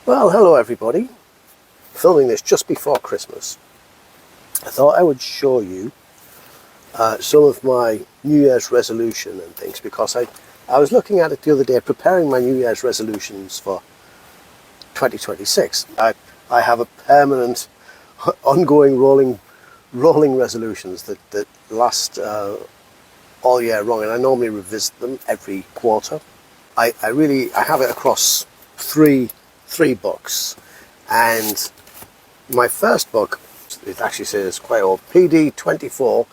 Well, hello everybody. Filming this just before Christmas. I thought I would show you some of my New Year's resolution and things because I was looking at it the other day, preparing my New Year's resolutions for 2026. I have a permanent, ongoing, rolling resolutions that last all year long, and I normally revisit them every quarter. I have it across three books, and my first book, it actually says quite old, PD 24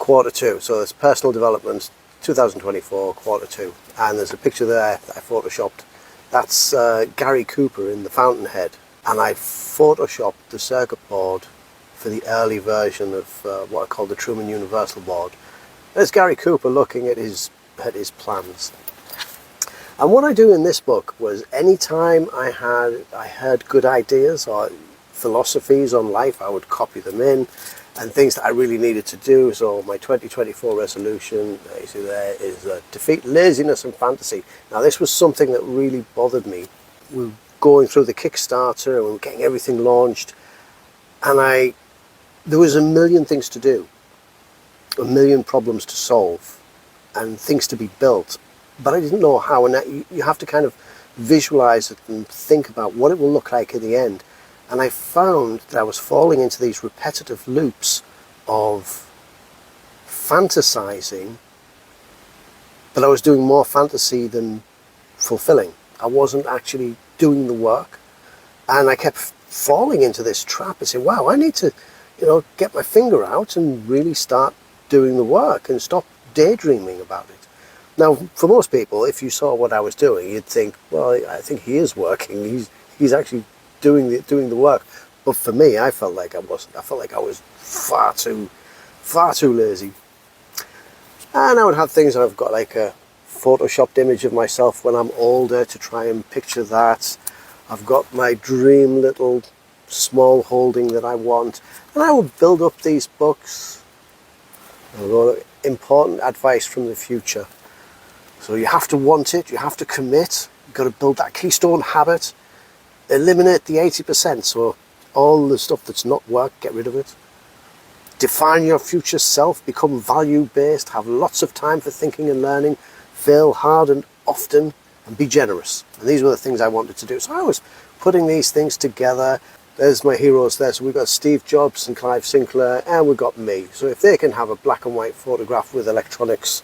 quarter 2, so it's personal development 2024 quarter 2, and there's a picture there that I photoshopped. That's Gary Cooper in the Fountainhead, and I photoshopped the circuit board for the early version of what I call the Truman Universal Board. There's Gary Cooper looking at his plans. And what I do in this book was anytime I heard good ideas or philosophies on life, I would copy them in, and things that I really needed to do. So my 2024 resolution, you see there, is defeat laziness and fantasy. Now this was something that really bothered me. We were going through the Kickstarter and we were getting everything launched, and there was a million things to do, a million problems to solve, and things to be built. But I didn't know how, and you have to kind of visualize it and think about what it will look like in the end. And I found that I was falling into these repetitive loops of fantasizing, but I was doing more fantasy than fulfilling. I wasn't actually doing the work, and I kept falling into this trap and saying, wow, I need to, get my finger out and really start doing the work and stop daydreaming about it. Now, for most people, if you saw what I was doing, you'd think, well, I think he is working. He's actually doing the work. But for me, I felt like I wasn't. I felt like I was far too lazy. And I would have things. I've got like a photoshopped image of myself when I'm older to try and picture that. I've got my dream little small holding that I want, and I will build up these books. Important advice from the future. So you have to want it, you have to commit, you've got to build that keystone habit, eliminate the 80%, so all the stuff that's not work, get rid of it. Define your future self, become value-based, have lots of time for thinking and learning, fail hard and often, and be generous. And these were the things I wanted to do. So I was putting these things together. There's my heroes there. So we've got Steve Jobs and Clive Sinclair, and we've got me. So if they can have a black and white photograph with electronics,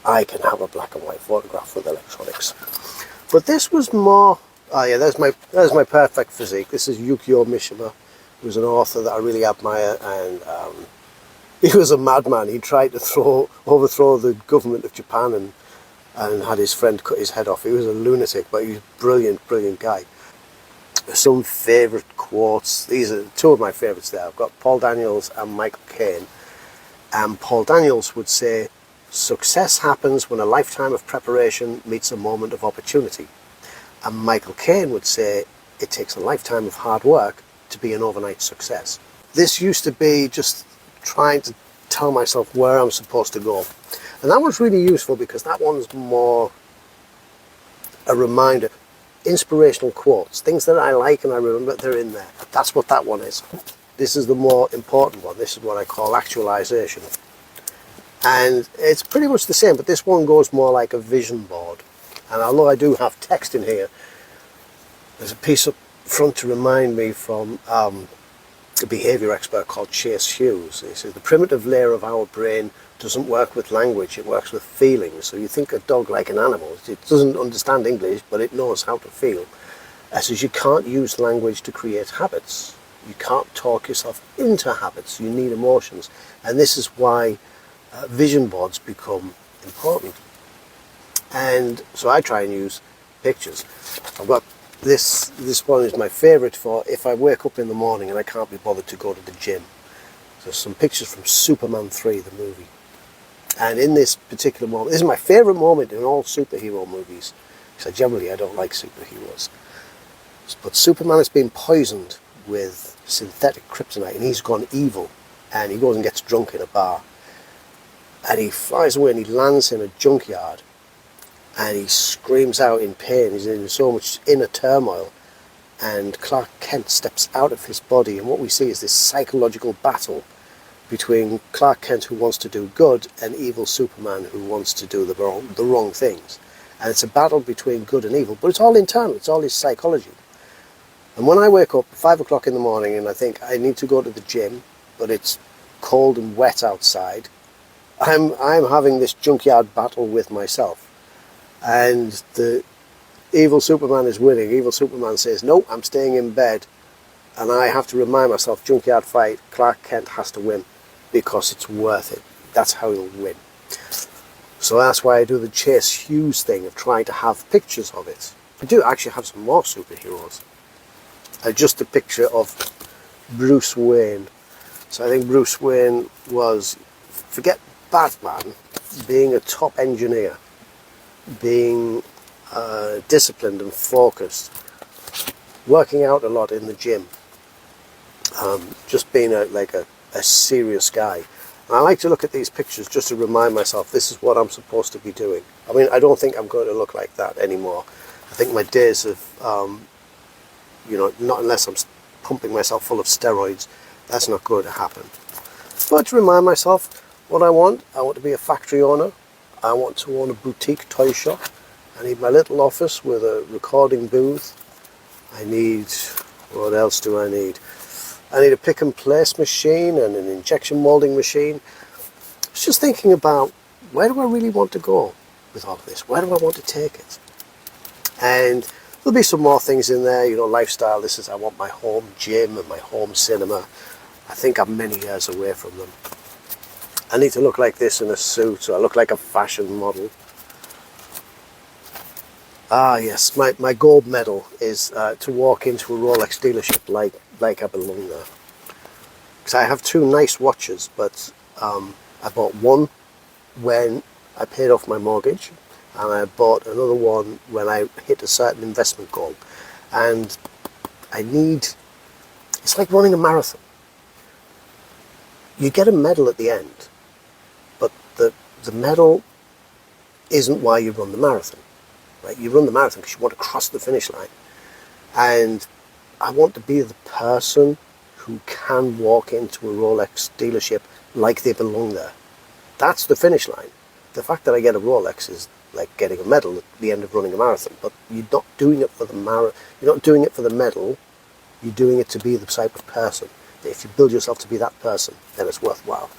I can have a black and white photograph with electronics. But this was more, there's my perfect physique. This is Yukio Mishima, who was an author that I really admire, and he was a madman. He tried to overthrow the government of Japan and had his friend cut his head off. He was a lunatic, but he was a brilliant guy. Some favourite quotes. These are two of my favourites there. I've got Paul Daniels and Michael Caine. And Paul Daniels would say, success happens when a lifetime of preparation meets a moment of opportunity. And Michael Caine would say, it takes a lifetime of hard work to be an overnight success. This used to be just trying to tell myself where I'm supposed to go. And that was really useful because that one's more a reminder. Inspirational quotes, things that I like and I remember, they're in there. That's what that one is. This is the more important one. This is what I call actualization. And it's pretty much the same, but this one goes more like a vision board. And although I do have text in here, there's a piece up front to remind me from a behaviour expert called Chase Hughes. He says, the primitive layer of our brain doesn't work with language, it works with feelings. So you think a dog like an animal, it doesn't understand English, but it knows how to feel. He says you can't use language to create habits. You can't talk yourself into habits. You need emotions. And this is why vision boards become important. And so I try and use pictures. I've got this one is my favourite for if I wake up in the morning and I can't be bothered to go to the gym. So some pictures from Superman 3, the movie. And in this particular moment, this is my favourite moment in all superhero movies, because I don't like superheroes. But Superman has been poisoned with synthetic kryptonite and he's gone evil, and he goes and gets drunk in a bar. And he flies away and he lands in a junkyard. and he screams out in pain. He's in so much inner turmoil, and Clark Kent steps out of his body, and what we see is this psychological battle between Clark Kent, who wants to do good, and evil Superman, who wants to do the wrong things. And it's a battle between good and evil, but it's all internal, it's all his psychology. And when I wake up at 5 o'clock in the morning and I think I need to go to the gym, but it's cold and wet outside, I'm having this junkyard battle with myself. And the evil Superman is winning. Evil Superman says, no, I'm staying in bed. And I have to remind myself, junkyard fight, Clark Kent has to win, because it's worth it. That's how he'll win. So that's why I do the Chase Hughes thing of trying to have pictures of it. I do actually have some more superheroes. Just a picture of Bruce Wayne. So I think Bruce Wayne was, forget Batman, being a top engineer, being disciplined and focused, working out a lot in the gym, just being a serious guy. And I like to look at these pictures just to remind myself this is what I'm supposed to be doing. I mean, I don't think I'm going to look like that anymore. I think my days of, not unless I'm pumping myself full of steroids, that's not going to happen. But to remind myself what I want to be a factory owner. I want to own a boutique toy shop. I need my little office with a recording booth. I need, what else do I need? I need a pick and place machine and an injection molding machine. I was just thinking about, where do I really want to go with all of this? Where do I want to take it? And there'll be some more things in there, lifestyle. This is, I want my home gym and my home cinema. I think I'm many years away from them. I need to look like this in a suit, so I look like a fashion model. Ah yes, my gold medal is to walk into a Rolex dealership like I belong there. Because I have two nice watches, but I bought one when I paid off my mortgage, and I bought another one when I hit a certain investment goal. And it's like running a marathon. You get a medal at the end, but the medal isn't why you run the marathon. Right? You run the marathon because you want to cross the finish line. And I want to be the person who can walk into a Rolex dealership like they belong there. That's the finish line. The fact that I get a Rolex is like getting a medal at the end of running a marathon. But you're not doing it for the You're not doing it for the medal. You're doing it to be the type of person. If you build yourself to be that person, then it's worthwhile.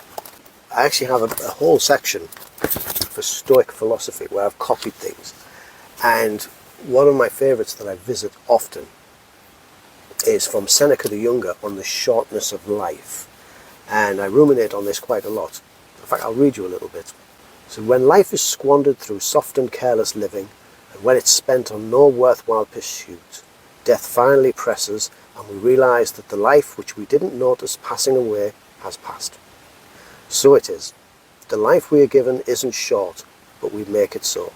I actually have a whole section for Stoic philosophy where I've copied things. And one of my favourites that I visit often is from Seneca the Younger on the shortness of life. And I ruminate on this quite a lot. In fact, I'll read you a little bit. So, when life is squandered through soft and careless living, and when it's spent on no worthwhile pursuit, death finally presses, and we realise that the life which we didn't notice passing away has passed. So it is. The life we are given isn't short, but we make it so.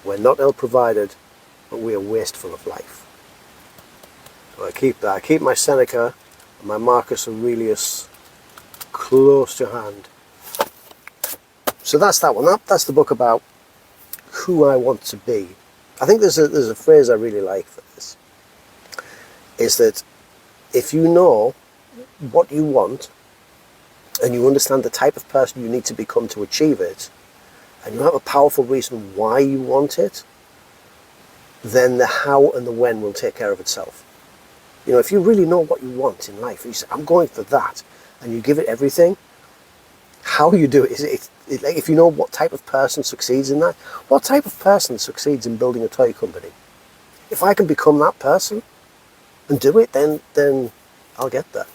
We're not ill-provided, but we are wasteful of life. So I keep that. I keep my Seneca and my Marcus Aurelius close to hand. So that's that one. That's the book about who I want to be. I think there's a phrase I really like for this. Is that if you know what you want and you understand the type of person you need to become to achieve it, and you have a powerful reason why you want it, then the how and the when will take care of itself. If you really know what you want in life, you say, I'm going for that, and you give it everything, how you do it is, like, if you know what type of person succeeds in that, what type of person succeeds in building a toy company? If I can become that person and do it, then I'll get there.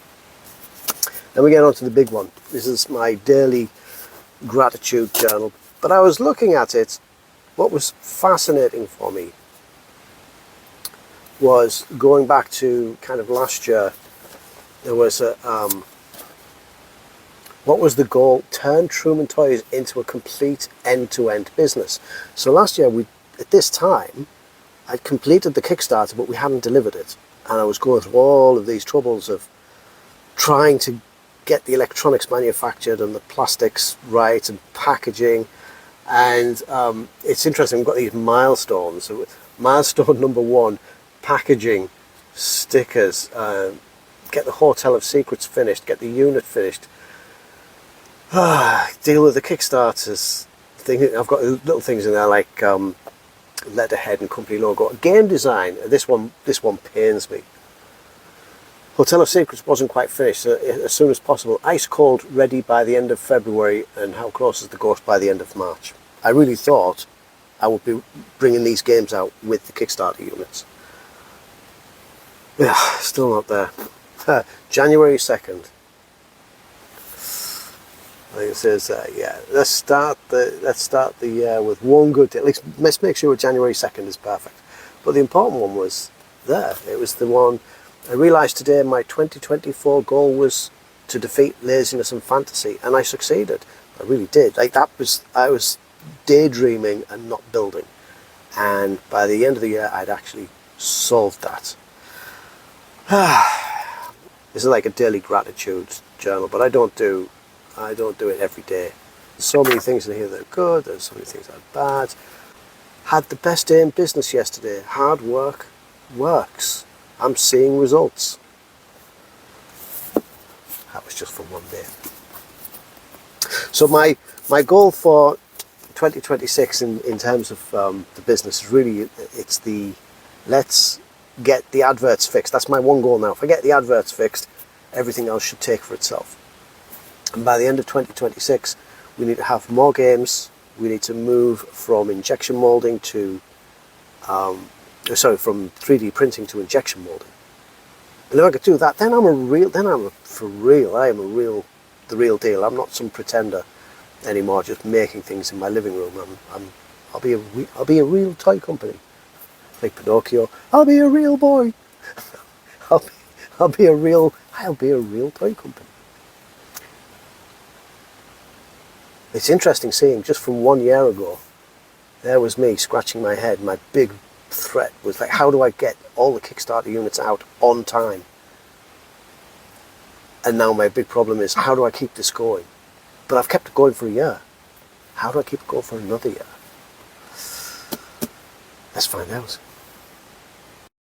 Then we get on to the big one. This is my daily gratitude journal. But I was looking at it, what was fascinating for me was going back to kind of last year, there was what was the goal? Turn Truman Toys into a complete end-to-end business. So last year, at this time, I'd completed the Kickstarter, but we hadn't delivered it. And I was going through all of these troubles of trying to get the electronics manufactured and the plastics right and packaging. And it's interesting, we've got these milestones. So milestone number 1, packaging, stickers, get the Hotel of Secrets finished, get the unit finished, deal with the Kickstarters. I've got little things in there like letterhead and company logo. Game design, this one pains me. Hotel of Secrets wasn't quite finished, so as soon as possible. Ice Cold ready by the end of February, and How Close is the Ghost by the end of March. I really thought I would be bringing these games out with the Kickstarter units. Yeah, still not there. January 2nd. I think it says, yeah, let's start the year with one good day. At least let's make sure January 2nd is perfect. But the important one was there. It was the one. I realised today my 2024 goal was to defeat laziness and fantasy, and I succeeded. I really did. Like I was daydreaming and not building, and by the end of the year, I'd actually solved that. This is like a daily gratitude journal, but I don't do it every day. There's so many things in here that are good. There's so many things that are bad. Had the best day in business yesterday. Hard work works. I'm seeing results. That was just for one day. So my goal for 2026 in terms of the business is really, let's get the adverts fixed. That's my one goal now. If I get the adverts fixed, everything else should take for itself. And by the end of 2026, we need to have more games. We need to move from injection molding to from 3D printing to injection molding. And if I could do that, then I'm for real. I am the real deal. I'm not some pretender anymore, just making things in my living room. I'll be a real toy company, like Pinocchio. I'll be a real boy. I'll be a real toy company. It's interesting seeing, just from 1 year ago, there was me scratching my head. My big threat was like, how do I get all the Kickstarter units out on time? And now my big problem is, how do I keep this going? But I've kept it going for a year. How do I keep it going for another year? Let's find out.